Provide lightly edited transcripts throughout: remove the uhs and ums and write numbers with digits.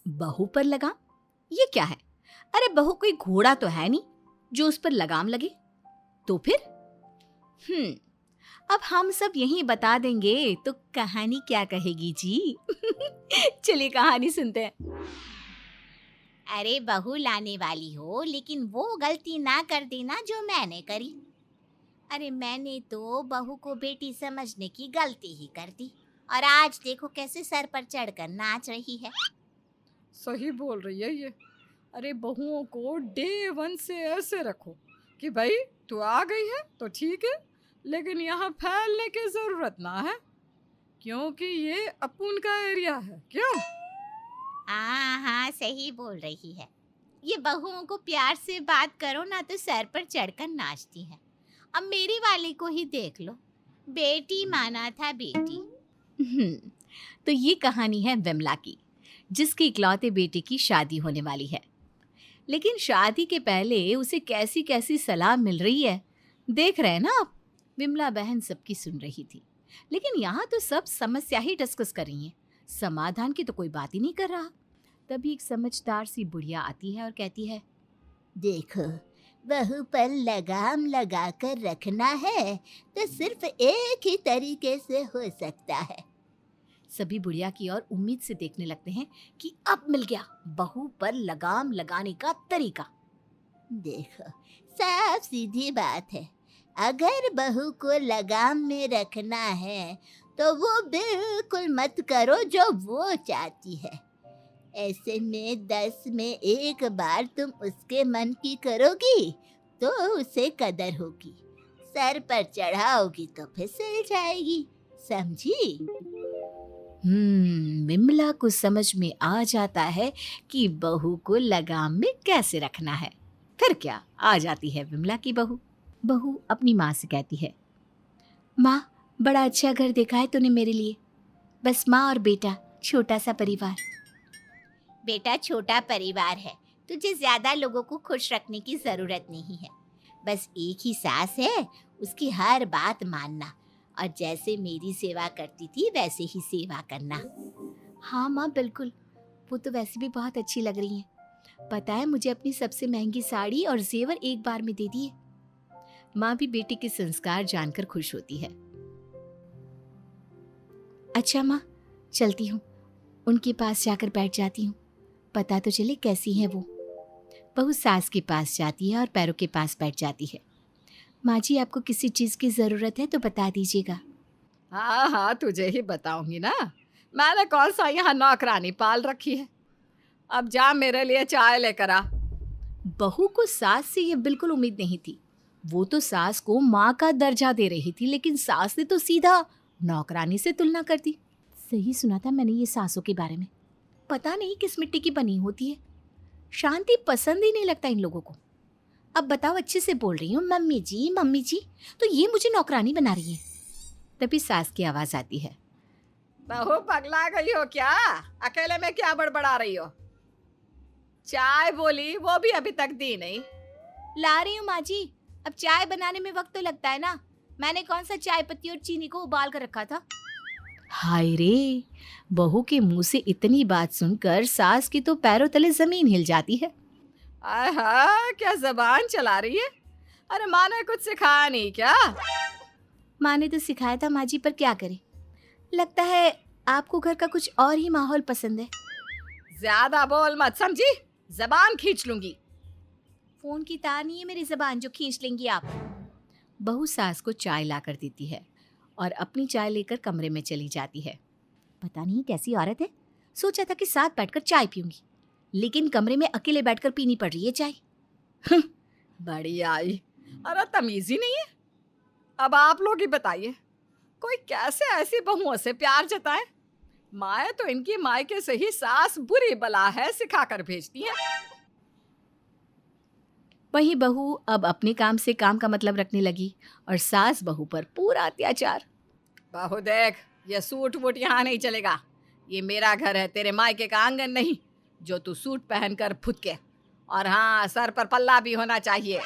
बहू पर लगाम? ये क्या है? अरे बहू कोई घोड़ा तो है नहीं जो उस पर लगाम लगे। तो फिर अब हम सब यहीं बता देंगे तो कहानी क्या कहेगी जी? चलिए कहानी सुनते हैं। अरे बहू लाने वाली हो, लेकिन वो गलती ना कर देना जो मैंने करी। अरे मैंने तो बहू को बेटी समझने की गलती ही कर दी, और आज देखो कैसे सर पर चढ़कर नाच रही है। सही बोल रही है ये। अरे बहुओं को डे 1 से ऐसे रखो कि भाई तू आ गई है तो ठीक है, लेकिन यहाँ फैलने की जरूरत ना है, क्योंकि ये अपुन का एरिया है। क्यों? हाँ हाँ, सही बोल रही है। ये बहुओं को प्यार से बात करो ना तो सर पर चढ़कर नाचती है। अब मेरी वाली को ही देख लो, बेटी माना था बेटी। तो ये कहानी है विमला की, जिसकी इकलौते बेटे की शादी होने वाली है। लेकिन शादी के पहले उसे कैसी कैसी सलाह मिल रही है, देख रहे हैं ना आप। विमला बहन सबकी सुन रही थी, लेकिन यहाँ तो सब समस्या ही डिस्कस कर रही हैं, समाधान की तो कोई बात ही नहीं कर रहा। तभी एक समझदार सी बुढ़िया आती है और कहती है, देखो, बहू पर लगाम लगा कर रखना है तो सिर्फ एक ही तरीके से हो सकता है। सभी बुढ़िया की ओर उम्मीद से देखने लगते हैं कि अब मिल गया बहू पर लगाम लगाने का तरीका। देखो, साफ सीधी बात है, अगर बहू को लगाम में रखना है तो वो बिल्कुल मत करो जो वो चाहती है। ऐसे में 10 में एक बार तुम उसके मन की करोगी तो उसे कदर होगी, सर पर चढ़ाओगी तो फिसल जाएगी, समझी? विमला को समझ में आ जाता है कि बहू को लगाम में कैसे रखना है। फिर क्या, आ जाती है विमला की बहू। बहू अपनी माँ से कहती है, माँ, बड़ा अच्छा घर देखा है तूने मेरे लिए, बस माँ और बेटा, छोटा सा परिवार। बेटा, छोटा परिवार है, तुझे ज्यादा लोगों को खुश रखने की जरूरत नहीं है। बस एक ही सास है, उसकी हर बात मानना, और जैसे मेरी सेवा करती थी वैसे ही सेवा करना। हाँ माँ, बिल्कुल, वो तो वैसे भी बहुत अच्छी लग रही हैं। पता है, मुझे अपनी सबसे महंगी साड़ी और जेवर एक बार में दे दिए। माँ भी बेटे के संस्कार जानकर खुश होती है। अच्छा माँ, चलती हूँ, उनके पास जाकर बैठ जाती हूँ, पता तो चले कैसी है वो। बहू सास के पास जाती है और पैरों के पास बैठ जाती है। माँ जी, आपको किसी चीज़ की ज़रूरत है तो बता दीजिएगा। हाँ हाँ, तुझे ही बताऊंगी ना, मैंने कौन सा यहाँ नौकरानी पाल रखी है। अब जा मेरे लिए चाय लेकर आ। बहू को सास से यह बिल्कुल उम्मीद नहीं थी। वो तो सास को माँ का दर्जा दे रही थी, लेकिन सास ने तो सीधा नौकरानी से तुलना कर दी। सही सुना था मैंने ये सासों के बारे में, पता नहीं किस मिट्टी की बनी होती है। शांति पसंद ही नहीं लगता इन लोगों को। अब बताओ, अच्छे से बोल रही हूँ, मम्मी जी, तो ये मुझे नौकरानी बना रही है। तभी सास की आवाज आती है, बहू पगला गई हो क्या? अकेले में क्या बड़बड़ा रही हो? चाय बोली, वो भी अभी तक दी नहीं। ला रही हूँ माँ जी, अब चाय बनाने में वक्त तो लगता है ना, मैंने कौन सा चाय पत्ती और चीनी को उबाल कर रखा था। हाय रे, बहू के मुंह से इतनी बात सुनकर सास की तो पैरों तले जमीन हिल जाती है। आहा, क्या जबान चला रही है? अरे माँ ने कुछ सिखाया नहीं क्या? माँ ने तो सिखाया था माँ जी, पर क्या करे, लगता है आपको घर का कुछ और ही माहौल पसंद है। ज्यादा बोल मत, समझी? जबान खींच लूंगी। फोन की तार नहीं है मेरी जबान जो खींच लेंगी आप। बहू सास को चाय ला कर देती है और अपनी चाय लेकर कमरे में चली जाती है। पता नहीं कैसी औरत है, सोचा था कि साथ बैठकर चाय पीऊंगी, लेकिन कमरे में अकेले बैठकर पीनी पड़ रही है चाय। बड़ी आई, अरे तमीज ही नहीं है। अब आप लोग ही बताइए, कोई कैसे ऐसी बहुओं से प्यार जताए? माए तो इनकी मायके से ही सास बुरी बला है, सिखा कर भेजती है। वही बहू अब अपने काम से काम का मतलब रखने लगी और सास बहू पर पूरा अत्याचार। बहू देख, ये सूट वूट यहाँ नहीं चलेगा, ये मेरा घर है, तेरे मायके का आंगन नहीं जो तू सूट पहनकर फुदके। और हाँ, सर पर पल्ला भी होना चाहिए।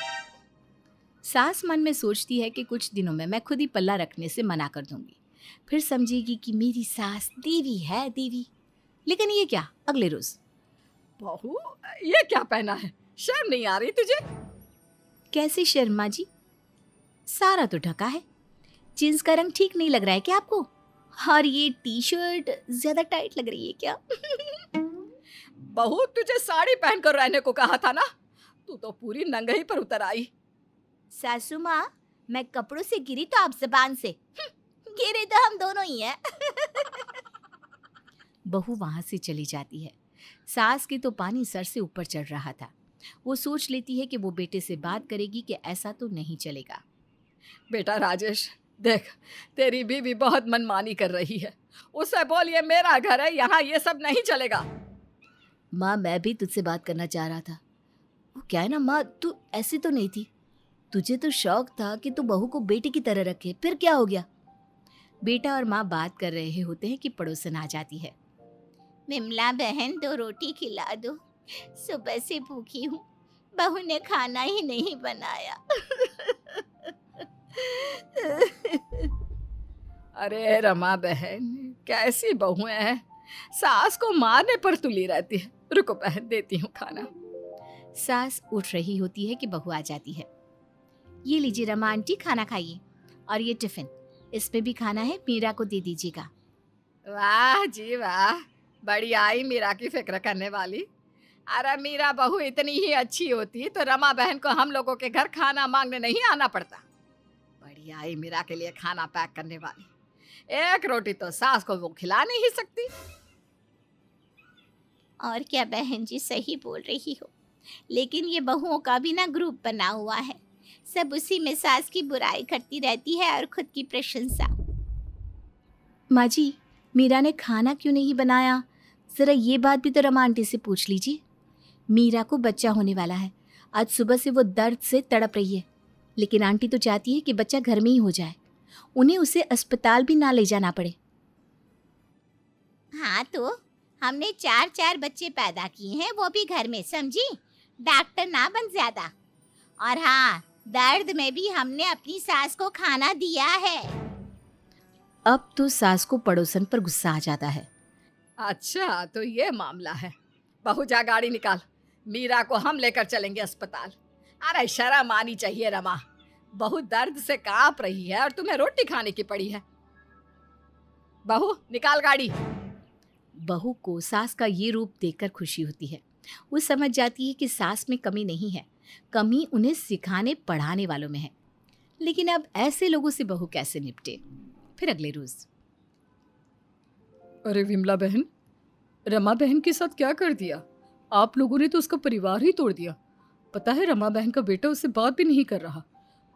सास मन में सोचती है कि कुछ दिनों में मैं खुद ही पल्ला रखने से मना कर दूंगी, फिर समझेगी कि मेरी सास देवी है, देवी। लेकिन ये क्या, अगले रोज बहू, ये क्या पहना है? शर्म नहीं आ रही तुझे? कैसी शर्मा जी, सारा तो ढका है। जींस का रंग ठीक नहीं लग रहा है क्या आपको? और ये टी शर्ट ज्यादा टाइट लग रही है क्या? बहू, तुझे साड़ी पहनकर रहने को कहा था ना, तू तो पूरी नंगही पर उतर आई। सासू माँ, मैं कपड़ों से गिरी तो आप जबान से। गिरे तो हम दोनों ही हैं। बहू वहां से चली जाती है। सास के तो पानी सर से ऊपर चढ़ रहा था। वो सोच लेती है कि वो बेटे से बात करेगी कि ऐसा तो नहीं चलेगा। बेटा राजेश, देख, तेरी बीवी बहुत मनमानी कर रही है। उसे बोल ये मेरा घर है, यहाँ ये सब नहीं चलेगा। माँ, मैं भी तुझसे बात करना चाह रहा था। वो क्या है ना माँ, तू ऐसी तो नहीं थी। तुझे तो शौक था कि तू बहू को बेटी की तरह रखे, फिर क्या हो गया? बेटा और माँ बात कर रहे होते हैं कि पड़ोसन आ जाती है। विमला बहन, 2 रोटी खिला दो, सुबह से भूखी हूँ, बहू ने खाना ही नहीं बनाया। अरे रमा बहन, कैसी बहू है, सास को मारने पर तुली रहती है। रुको बहन, देती हूँ खाना। सास उठ रही होती है कि बहू आ जाती है। ये लीजिए रमा आंटी, खाना खाइए, और ये टिफिन, इसमें भी खाना है, मीरा को दे दीजिएगा। वाह जी वाह, बड़ी आई मीरा की फिक्र करने वाली। अरे मीरा बहू इतनी ही अच्छी होती तो रमा बहन को हम लोगों के घर खाना मांगने नहीं आना पड़ता। बड़ी आई मीरा के लिए खाना पैक करने वाली। एक रोटी तो सास को वो खिला नहीं सकती। और क्या बहन जी, सही बोल रही हो, लेकिन ये बहुओं का भी ना ग्रुप बना हुआ है। सब उसी में सास की बुराई करती रहती है और खुद की प्रशंसा। माँ जी, मीरा ने खाना क्यों नहीं बनाया? ज़रा ये बात भी तो रमा आंटी से पूछ लीजिए। मीरा को बच्चा होने वाला है। आज सुबह से वो दर्द से तड़प रही है, लेकिन आंटी तो चाहती है कि बच्चा घर में ही हो जाए, उन्हें उसे अस्पताल भी ना ले जाना पड़े। हाँ, तो हमने 4 बच्चे पैदा किए हैं, वो भी घर में, समझी? डॉक्टर ना बन ज्यादा। और हाँ, दर्द में भी हमने अपनी सास को खाना दिया है। अब तो सास को पड़ोसन पर गुस्सा आ जाता है। अच्छा, तो ये मामला है। बहू जा गाड़ी निकाल, मीरा को हम लेकर चलेंगे अस्पताल। अरे शर्म आनी चाहिए रमा, बहू दर्द से कांप रही है और तुम्हें रोटी खाने की पड़ी है। बहू निकाल गाड़ी। बहू को सास का ये रूप देखकर खुशी होती है। वो समझ जाती है कि सास में कमी नहीं है, कमी उन्हें सिखाने पढ़ाने वालों में है। लेकिन अब ऐसे लोगों से बहू कैसे निपटे? फिर अगले रोज। अरे विमला बहन, रमा बहन के साथ क्या कर दिया? आप लोगों ने तो उसका परिवार ही तोड़ दिया। पता है, रमा बहन का बेटा उससे बात भी नहीं कर रहा।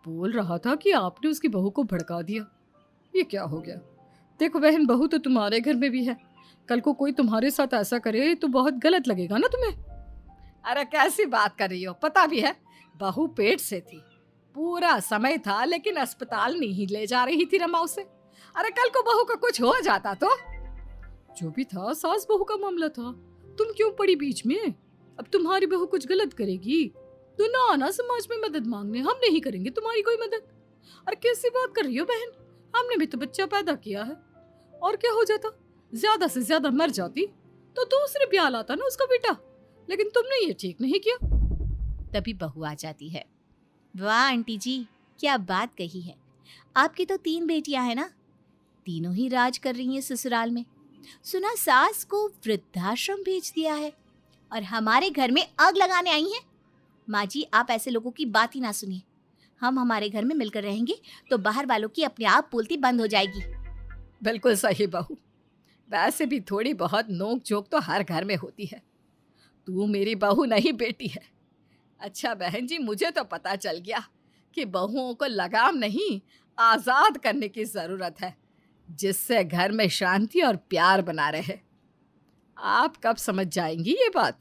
बोल रहा था कि आपने उसकी बहू को भड़का दिया। ये क्या हो गया? देखो बहन, बहू तो तुम्हारे घर में भी है। कल को कोई तुम्हारे साथ ऐसा करे तो बहुत गलत लगेगा ना तुम्हें। अरे कैसी बात कर रही हो? पता भी है, बहू पेट से थी, पूरा समय था, लेकिन अस्पताल नहीं ले जा रही थी रमा उसे। अरे कल को बहू का कुछ हो जाता तो? जो भी था, सास बहू का मामला था, तुम क्यों पड़ी बीच में? अब तुम्हारी बहू कुछ गलत करेगी तो ना आना समाज में मदद मांगने, हम नहीं करेंगे तुम्हारी कोई मदद। अरे कैसी बात कर रही हो बहन, हमने भी तो बच्चा पैदा किया है। और क्या हो जाता? ज्यादा से ज्यादा मर जाती तो दूसरे ब्याह लाता ना उसका बेटा, लेकिन तुमने ये ठीक नहीं किया। तभी बहू आ जाती है। वाह आंटी जी, क्या बात कही है। आपकी तो 3 बेटियां हैं ना, तीनों ही राज कर रही हैं ससुराल में। सुना सास को वृद्धाश्रम भेज दिया है और हमारे घर में आग लगाने आई हैं। माँ जी, आप ऐसे लोगों की बात ही ना सुनिए। हम हमारे घर में मिलकर रहेंगे तो बाहर वालों की अपने आप बोलती बंद हो जाएगी। बिल्कुल सही बहू, वैसे भी थोड़ी बहुत नोक झोंक तो हर घर में होती है। तू मेरी बहू नहीं, बेटी है। अच्छा बहन जी, मुझे तो पता चल गया कि बहुओं को लगाम नहीं, आज़ाद करने की ज़रूरत है, जिससे घर में शांति और प्यार बना रहे। आप कब समझ जाएंगी ये बात?